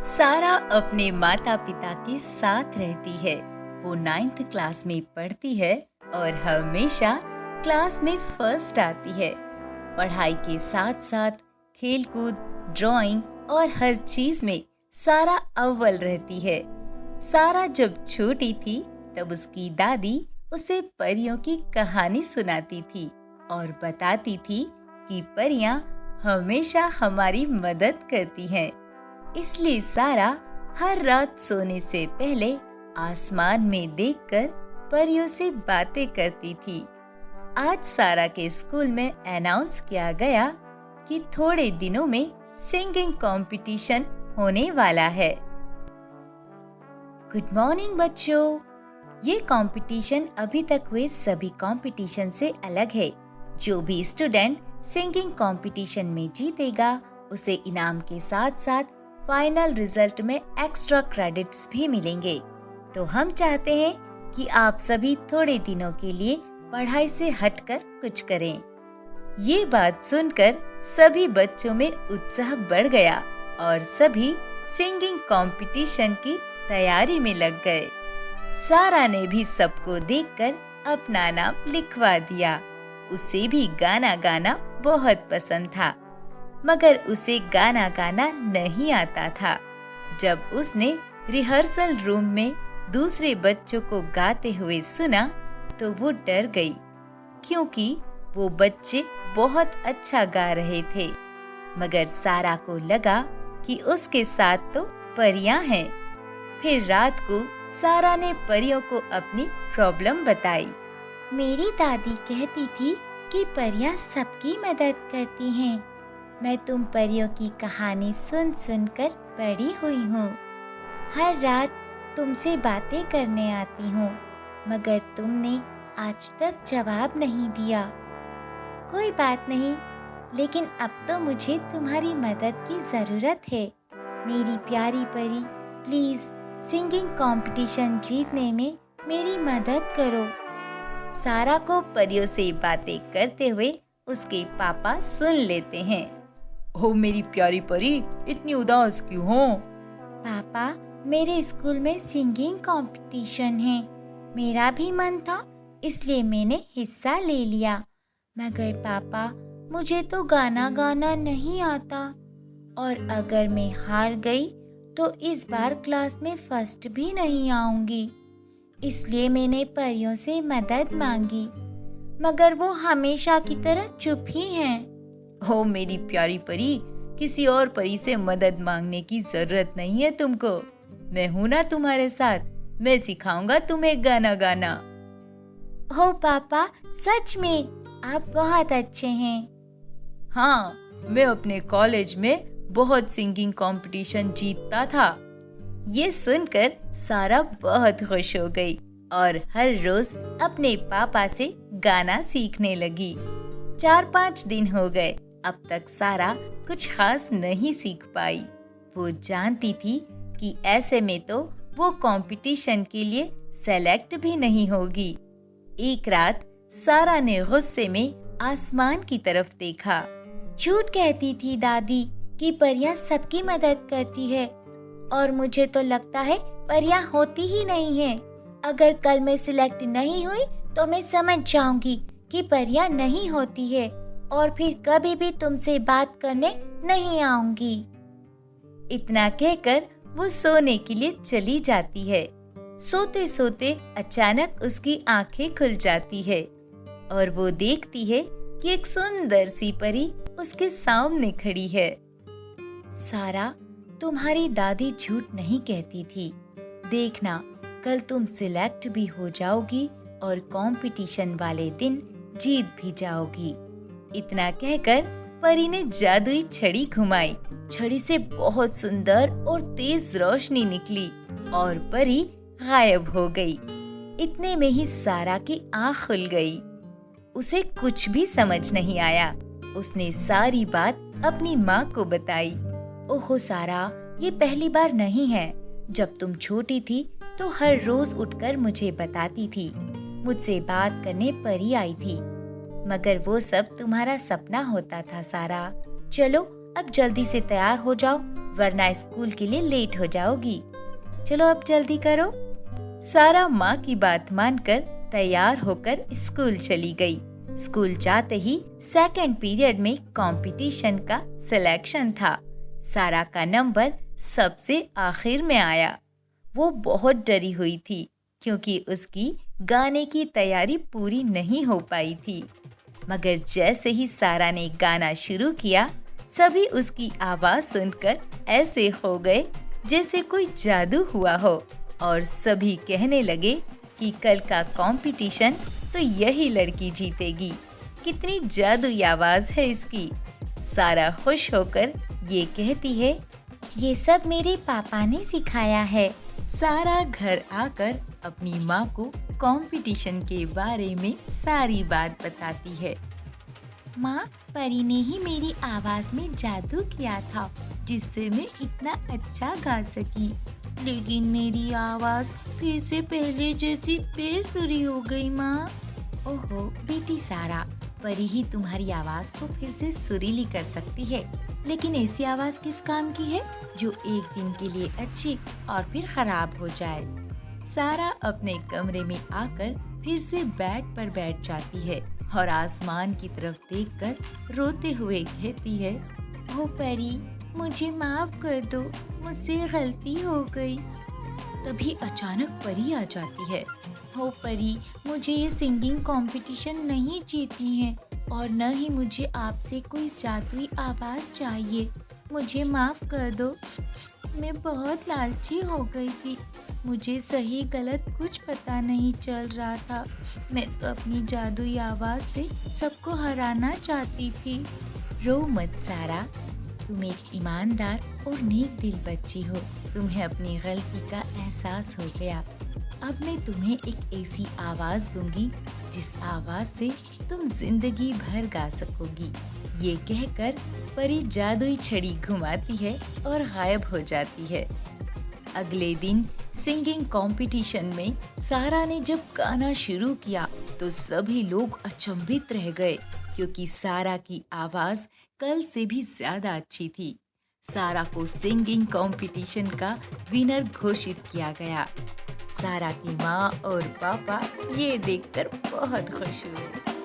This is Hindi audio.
सारा अपने माता पिता के साथ रहती है। वो 9th क्लास में पढ़ती है और हमेशा क्लास में फर्स्ट आती है। पढ़ाई के साथ साथ खेलकूद, ड्राइंग और हर चीज में सारा अव्वल रहती है। सारा जब छोटी थी तब उसकी दादी उसे परियों की कहानी सुनाती थी और बताती थी कि परियां हमेशा हमारी मदद करती हैं। इसलिए सारा हर रात सोने से पहले आसमान में देखकर परियों से बातें करती थी। आज सारा के स्कूल में अनाउंस किया गया कि थोड़े दिनों में सिंगिंग कंपटीशन होने वाला है। गुड मॉर्निंग बच्चों। ये कंपटीशन अभी तक हुए सभी कंपटीशन से अलग है। जो भी स्टूडेंट सिंगिंग कंपटीशन में जीतेगा उसे इनाम के साथ साथ फाइनल रिजल्ट में एक्स्ट्रा क्रेडिट्स भी मिलेंगे। तो हम चाहते हैं कि आप सभी थोड़े दिनों के लिए पढ़ाई से हटकर कुछ करें। ये बात सुनकर सभी बच्चों में उत्साह बढ़ गया और सभी सिंगिंग कंपटीशन की तैयारी में लग गए। सारा ने भी सबको देखकर अपना नाम लिखवा दिया। उसे भी गाना गाना बहुत पसंद था, मगर उसे गाना गाना नहीं आता था। जब उसने रिहर्सल रूम में दूसरे बच्चों को गाते हुए सुना तो वो डर गई, क्योंकि वो बच्चे बहुत अच्छा गा रहे थे। मगर सारा को लगा कि उसके साथ तो परियां हैं। फिर रात को सारा ने परियों को अपनी प्रॉब्लम बताई। मेरी दादी कहती थी कि परियां सबकी मदद करती हैं। मैं तुम परियों की कहानी सुन सुनकर बड़ी हुई हूँ। हर रात तुमसे बातें करने आती हूँ, मगर तुमने आज तक जवाब नहीं दिया। कोई बात नहीं, लेकिन अब तो मुझे तुम्हारी मदद की ज़रूरत है। मेरी प्यारी परी, प्लीज़ सिंगिंग कंपटीशन जीतने में मेरी मदद करो। सारा को परियों से बातें करते हुए उसके पापा सुन लेते हैं। ओ मेरी प्यारी परी, इतनी उदास क्यों हो? पापा, मेरे स्कूल में सिंगिंग कंपटीशन है। मेरा भी मन था, इसलिए मैंने हिस्सा ले लिया। मगर पापा, मुझे तो गाना गाना नहीं आता, और अगर मैं हार गई तो इस बार क्लास में फर्स्ट भी नहीं आऊंगी। इसलिए मैंने परियों से मदद मांगी, मगर वो हमेशा की तरह चुप ही हैं। ओ मेरी प्यारी परी, किसी और परी से मदद मांगने की जरूरत नहीं है तुमको। मैं हूँ ना तुम्हारे साथ। मैं सिखाऊंगा तुम्हें गाना गाना। हो पापा, सच में आप बहुत अच्छे हैं। हाँ, मैं अपने कॉलेज में बहुत सिंगिंग कंपटीशन जीतता था। ये सुनकर सारा बहुत खुश हो गई और हर रोज अपने पापा से गाना सीखने लगी। 4-5 दिन हो गए, अब तक सारा कुछ खास नहीं सीख पाई। वो जानती थी कि ऐसे में तो वो कंपटीशन के लिए सेलेक्ट भी नहीं होगी। एक रात सारा ने गुस्से में आसमान की तरफ देखा। झूठ कहती थी दादी कि परियां सबकी मदद करती है, और मुझे तो लगता है परियां होती ही नहीं है। अगर कल मैं सिलेक्ट नहीं हुई तो मैं समझ जाऊंगी कि परियां नहीं होती है, और फिर कभी भी तुमसे बात करने नहीं आऊंगी। इतना कहकर वो सोने के लिए चली जाती है। सोते सोते अचानक उसकी आंखें खुल जाती है और वो देखती है कि एक सुंदर सी परी उसके सामने खड़ी है। सारा, तुम्हारी दादी झूठ नहीं कहती थी। देखना, कल तुम सिलेक्ट भी हो जाओगी और कंपटीशन वाले दिन जीत भी जाओगी। इतना कहकर परी ने जादुई छड़ी घुमाई। छड़ी से बहुत सुंदर और तेज रोशनी निकली और परी गायब हो गई। इतने में ही सारा की आँख खुल गई। उसे कुछ भी समझ नहीं आया। उसने सारी बात अपनी माँ को बताई। ओहो सारा, ये पहली बार नहीं है। जब तुम छोटी थी तो हर रोज उठकर मुझे बताती थी। मुझसे बात करने परी आई थी, मगर वो सब तुम्हारा सपना होता था सारा। चलो अब जल्दी से तैयार हो जाओ, वरना स्कूल के लिए लेट हो जाओगी। चलो अब जल्दी करो। सारा माँ की बात मानकर तैयार होकर स्कूल चली गई। स्कूल जाते ही सेकंड पीरियड में कंपटीशन का सिलेक्शन था। सारा का नंबर सबसे आखिर में आया। वो बहुत डरी हुई थी क्योंकि उसकी गाने की तैयारी पूरी नहीं हो पाई थी। मगर जैसे ही सारा ने गाना शुरू किया, सभी उसकी आवाज सुनकर ऐसे हो गए जैसे कोई जादू हुआ हो और सभी कहने लगे कि कल का कंपटीशन तो यही लड़की जीतेगी। कितनी जादुई आवाज है इसकी। सारा खुश होकर ये कहती है, ये सब मेरे पापा ने सिखाया है। सारा घर आकर अपनी माँ को कंपटीशन के बारे में सारी बात बताती है। माँ, परी ने ही मेरी आवाज में जादू किया था जिससे मैं इतना अच्छा गा सकी, लेकिन मेरी आवाज फिर से पहले जैसी बेसुरी हो गई। माँ, ओहो बेटी सारा, परी ही तुम्हारी आवाज को फिर से सुरीली कर सकती है, लेकिन ऐसी आवाज किस काम की है जो एक दिन के लिए अच्छी और फिर खराब हो जाए। सारा अपने कमरे में आकर फिर से बेड पर बैठ जाती है और आसमान की तरफ देखकर रोते हुए कहती है, ओ परी, मुझे माफ कर दो, मुझसे गलती हो गई। तभी अचानक परी आ जाती है। हो परी, मुझे ये सिंगिंग कंपटीशन नहीं जीतनी है और न ही मुझे आपसे कोई जादुई आवाज़ चाहिए। मुझे माफ़ कर दो। मैं बहुत लालची हो गई थी। मुझे सही गलत कुछ पता नहीं चल रहा था। मैं तो अपनी जादुई आवाज़ से सबको हराना चाहती थी। रो मत सारा, तुम एक ईमानदार और नेक दिल बच्ची हो। तुम्हें अपनी गलती का एहसास हो गया। अब मैं तुम्हें एक ऐसी आवाज़ दूंगी जिस आवाज़ से तुम जिंदगी भर गा सकोगी। ये कहकर परी जादुई छड़ी घुमाती है और गायब हो जाती है। अगले दिन सिंगिंग कंपटीशन में सारा ने जब गाना शुरू किया तो सभी लोग अचंभित रह गए क्योंकि सारा की आवाज़ कल से भी ज़्यादा अच्छी थी। सारा को सिंगिंग कंपटीशन का विनर घोषित किया गया। सारा की माँ और पापा ये देखकर बहुत खुश हुए।